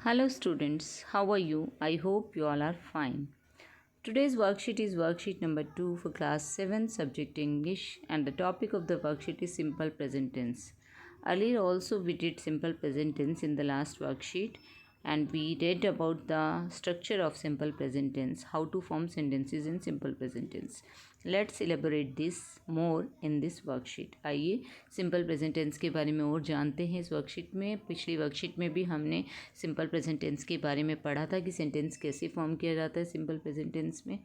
Hello students, how are you? I hope you all are fine. Today's worksheet is worksheet number 2 for class 7 subject English and the topic of the worksheet is simple present tense. Earlier also we did simple present tense in the last worksheet and we read about the structure of simple present tense, how to form sentences in simple present tense. Let's elaborate this more in this worksheet. आइए simple present tense के बारे में और जानते हैं इस worksheet में। पिछली वर्कशीट में भी हमने सिंपल प्रेजेंट टेंस के बारे में पढ़ा था कि सेंटेंस कैसे फॉर्म किया जाता है सिंपल प्रेजेंट टेंस में।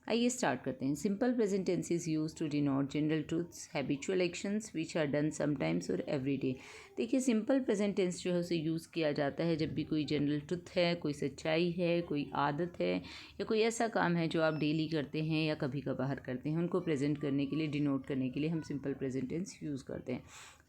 आइए स्टार्ट करते हैं। Simple present tense is use to denote general truths habitual actions which are done sometimes और एवरी डे। देखिए सिंपल प्रेजेंट टेंस जो है उसे यूज़ किया जाता है जब भी कोई जनरल ट्रुथ है, कोई सच्चाई है, कोई आदत है या कोई ऐसा काम है जो आप डेली करते हैं या कभी कभार करते हैं, उनको प्रेजेंट करने के लिए, डिनोट करने के लिए हम सिंपल प्रेजेंट टेंस यूज़ करते हैं।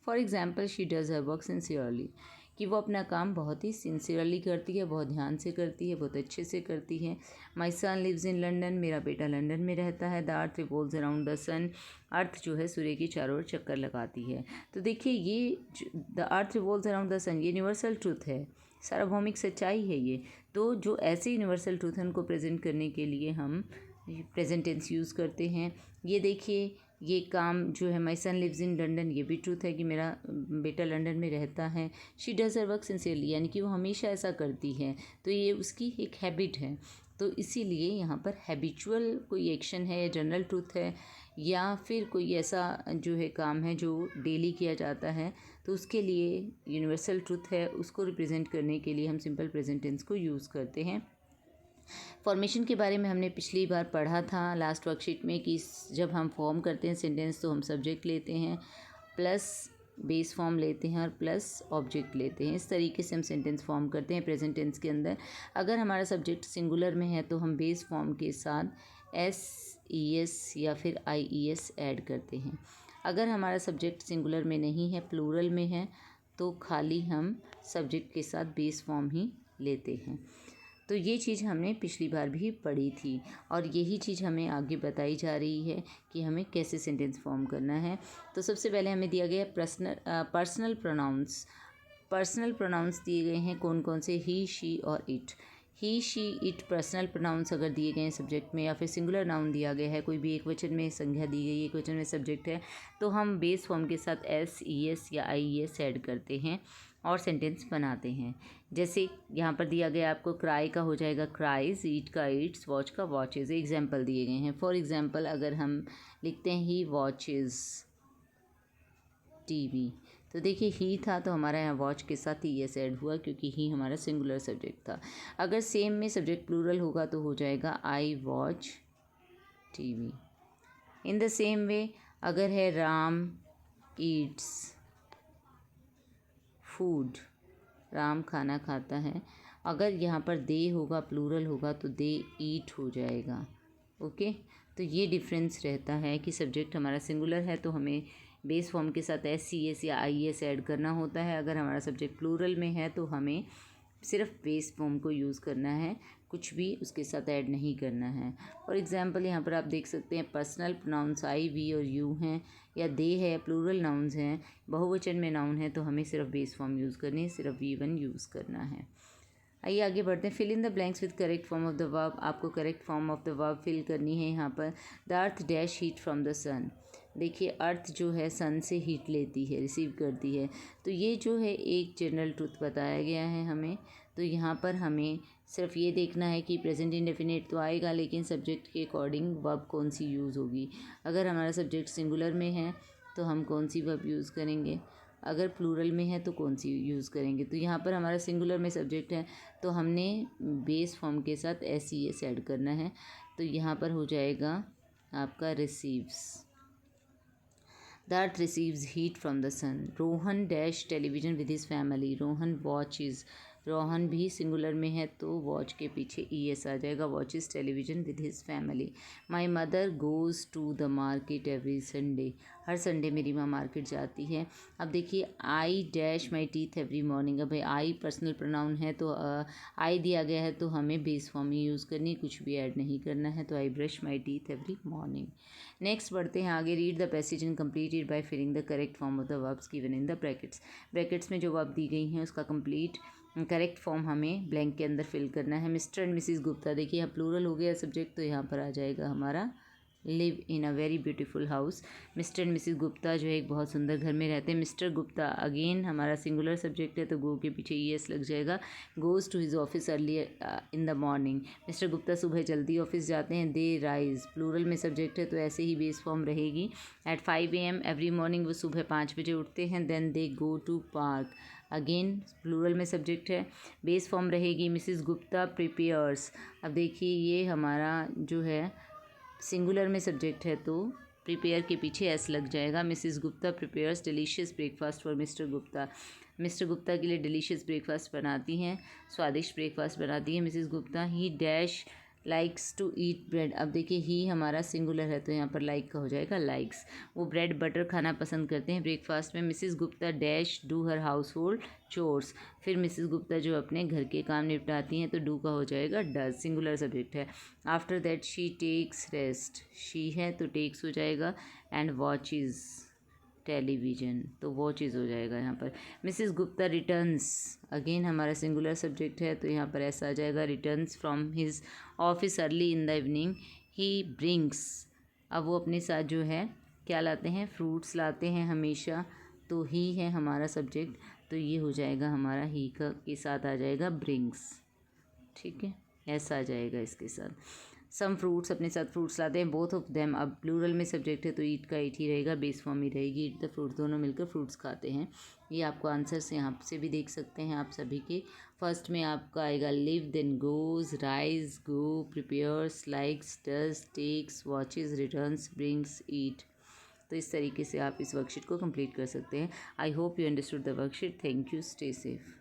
For example she does her work sincerely, कि वो अपना काम बहुत ही सिंसियरली करती है, बहुत ध्यान से करती है, बहुत अच्छे से करती है। माई सन लिव्स इन लंडन, मेरा बेटा लंदन में रहता है। The earth revolves around the sun, earth जो है सूर्य के चारों ओर चक्कर लगाती है। तो देखिए ये the earth revolves around the sun, ये यूनिवर्सल ट्रूथ है, सार्वभौमिक सच्चाई है ये। तो जो ऐसे यूनिवर्सल ट्रूथ है उनको प्रेजेंट करने के लिए हम प्रेजेंट टेंस यूज़ करते हैं। ये देखिए ये काम जो है माई सन लिव्स इन लंडन, ये भी ट्रूथ है कि मेरा बेटा लंदन में रहता है। She does her work sincerely, यानी कि वो हमेशा ऐसा करती है, तो ये उसकी एक हैबिट है। तो इसीलिए यहाँ पर हैबिचुअल कोई एक्शन है या जनरल ट्रूथ है या फिर कोई ऐसा जो है काम है जो डेली किया जाता है, तो उसके लिए यूनिवर्सल ट्रूथ है, उसको रिप्रेजेंट करने के लिए हम सिंपल प्रेजेंट टेंस को यूज़ करते हैं। फॉर्मेशन के बारे में हमने पिछली बार पढ़ा था लास्ट वर्कशीट में कि जब हम फॉर्म करते हैं सेंटेंस तो हम सब्जेक्ट लेते हैं प्लस बेस फॉर्म लेते हैं और प्लस ऑब्जेक्ट लेते हैं। इस तरीके से हम सेंटेंस फॉर्म करते हैं प्रेजेंट टेंस के अंदर। अगर हमारा सब्जेक्ट सिंगुलर में है तो हम बेस फॉर्म के साथ एस ई एस या फिर आई ई एस ऐड करते हैं। अगर हमारा सब्जेक्ट सिंगुलर में नहीं है, प्लूरल में है, तो खाली हम सब्जेक्ट के साथ बेस फॉर्म ही लेते हैं। तो ये चीज़ हमने पिछली बार भी पढ़ी थी और यही चीज़ हमें आगे बताई जा रही है कि हमें कैसे सेंटेंस फॉर्म करना है। तो सबसे पहले हमें दिया गया पर्सनल प्रोनाउंस। पर्सनल प्रोनाउंस दिए गए हैं कौन कौन से, ही, शी और it. He, she, it personal pronouns अगर दिए गए हैं सब्जेक्ट में या फिर सिंगुलर नाउन दिया गया है, कोई भी एक वचन में संज्ञा दी गई है, एक वचन में सब्जेक्ट है, तो हम बेस फॉर्म के साथ एस ई एस या आई ई एस ऐड करते हैं और सेंटेंस बनाते हैं। जैसे यहाँ पर दिया गया आपको क्राई का हो जाएगा क्राइज, ईट का ईट्स, वॉच का वॉचेज़। एग्जाम्पल दिए गए हैं। फॉर एग्जाम्पल अगर हम लिखते हैं ही वॉचेज़ टीवी, तो देखिए ही था तो हमारा यहाँ वॉच के साथ ही एस ऐड हुआ क्योंकि ही हमारा सिंगुलर सब्जेक्ट था। अगर सेम में सब्जेक्ट प्लूरल होगा तो हो जाएगा I watch TV. In the same way अगर है राम ईट्स फूड, राम खाना खाता है, अगर यहाँ पर दे होगा, प्लूरल होगा, तो दे ईट हो जाएगा। ओके, तो ये डिफरेंस रहता है कि सब्जेक्ट हमारा सिंगुलर है तो हमें बेस फॉर्म के साथ एस सी एस या आई एस ऐड करना होता है। अगर हमारा सब्जेक्ट प्लूरल में है तो हमें सिर्फ बेस फॉर्म को यूज़ करना है, कुछ भी उसके साथ ऐड नहीं करना है। फॉर एग्जांपल यहाँ पर आप देख सकते हैं पर्सनल प्रोनाउंस आई, वी और यू हैं या दे है, प्लूरल नाउन्स हैं, बहुवचन में नाउन है तो हमें सिर्फ बेस फॉर्म यूज़ करनी है, सिर्फ वी वन यूज़ करना है। आइए आगे बढ़ते हैं। Fill in the blanks with correct form of the verb. आपको correct form of the verb fill करनी है। यहाँ पर the earth dash heat from the sun. देखिए अर्थ जो है सन से हीट लेती है, रिसीव करती है, तो ये जो है एक जनरल ट्रूथ बताया गया है हमें। तो यहाँ पर हमें सिर्फ ये देखना है कि प्रेजेंट इंडेफिनिट तो आएगा लेकिन सब्जेक्ट के अकॉर्डिंग वर्ब कौन सी यूज़ होगी। अगर हमारा सब्जेक्ट सिंगुलर में है तो हम कौन सी वर्ब यूज़ करेंगे, अगर प्लूरल में है तो कौन सी यूज़ करेंगे। तो यहाँ पर हमारा सिंगुलर में सब्जेक्ट है तो हमने बेस फॉर्म के साथ एस ई एस ऐड करना है। तो यहाँ पर हो जाएगा आपका receives. The earth receives heat from the sun. Rohan dash television with his family. Rohan watches, Rohan भी सिंगुलर में है तो वॉच के पीछे ई एस आ जाएगा, watches television with his family. My mother goes to the market every Sunday. हर संडे मेरी माँ मार्केट जाती है। अब देखिए I dash my teeth every morning. अब भाई आई पर्सनल प्रोनाउन है तो आई दिया गया है तो हमें बेस फॉर्म ही यूज़ करनी है, कुछ भी ऐड नहीं करना है। तो I brush my teeth every morning. Next बढ़ते हैं आगे। Read the passage and complete it by filling the correct form of the verbs given in the brackets. Brackets में जो वर्ब दी गई हैं उसका कंप्लीट करेक्ट फॉर्म हमें ब्लैंक के अंदर फिल करना है। मिस्टर एंड मिसिस गुप्ता, देखिए यहाँ प्लूरल हो गया सब्जेक्ट तो यहाँ पर आ जाएगा हमारा live in a very beautiful house. Mr and Mrs Gupta जो है एक बहुत सुंदर घर में रहते हैं। मिस्टर गुप्ता अगेन हमारा सिंगुलर सब्जेक्ट है तो गो के पीछे ईएस लग जाएगा। Goes to his office early in the morning. Mr Gupta सुबह जल्दी ऑफिस जाते हैं। दे राइज प्लूरल में सब्जेक्ट है तो ऐसे ही बेस फॉर्म रहेगी। एट 5 AM एवरी मॉर्निंग, वो सुबह 5 बजे उठते हैं। Then they go to park, again plural में सब्जेक्ट है, बेस फॉर्म रहेगी। मिसिस गुप्ता प्रिपेयर्स, अब देखिए ये हमारा जो है सिंगुलर में सब्जेक्ट है तो प्रिपेयर के पीछे एस लग जाएगा। Mrs Gupta prepares delicious breakfast for mister Gupta. Mister Gupta के लिए डिलीशियस ब्रेकफास्ट बनाती हैं, स्वादिष्ट ब्रेकफास्ट बनाती हैं Mrs Gupta. He dash likes to eat bread, अब देखिए ही हमारा सिंगुलर है तो यहाँ पर लाइक का हो जाएगा लाइक्स। वो ब्रेड बटर खाना पसंद करते हैं ब्रेकफास्ट में। Mrs Gupta dash do her house hold chores, फिर मिसिस गुप्ता जो अपने घर के काम निपटाती हैं तो डू का हो जाएगा डज, सिंगुलर सब्जेक्ट है। After that she takes rest, she है तो टेक्स हो जाएगा। एंड वॉचेज टेलीविजन, तो वॉचेज हो जाएगा यहाँ पर। मिसिस गुप्ता रिटर्न्स, अगेन हमारा सिंगुलर सब्जेक्ट है तो यहाँ पर ऐसा आ जाएगा returns from his office early in the evening. He brings, अब वो अपने साथ जो है क्या लाते हैं, फ्रूट्स लाते हैं हमेशा, तो ही है हमारा सब्जेक्ट तो ये हो जाएगा हमारा ही का के साथ आ जाएगा ब्रिंग्स, ठीक है, ऐसा आ जाएगा इसके साथ। सम फ्रूट्स, अपने साथ फ्रूट्स लाते हैं। बोथ ऑफ देम, अब प्लूरल में सब्जेक्ट है तो ईट का ईट ही रहेगा, बेस फॉर्म ही रहेगी। ईट द फ्रूट, दोनों मिलकर फ्रूट्स खाते हैं। ये आपको आंसर्स यहाँ से भी देख सकते हैं आप सभी के। फर्स्ट में आपका आएगा live, then goes, rise, go, prepares, likes, does, takes, watches, returns, brings, eat. तो इस तरीके से आप इस वर्कशीट को कंप्लीट कर सकते हैं। I hope you understood the worksheet. Thank you, stay safe.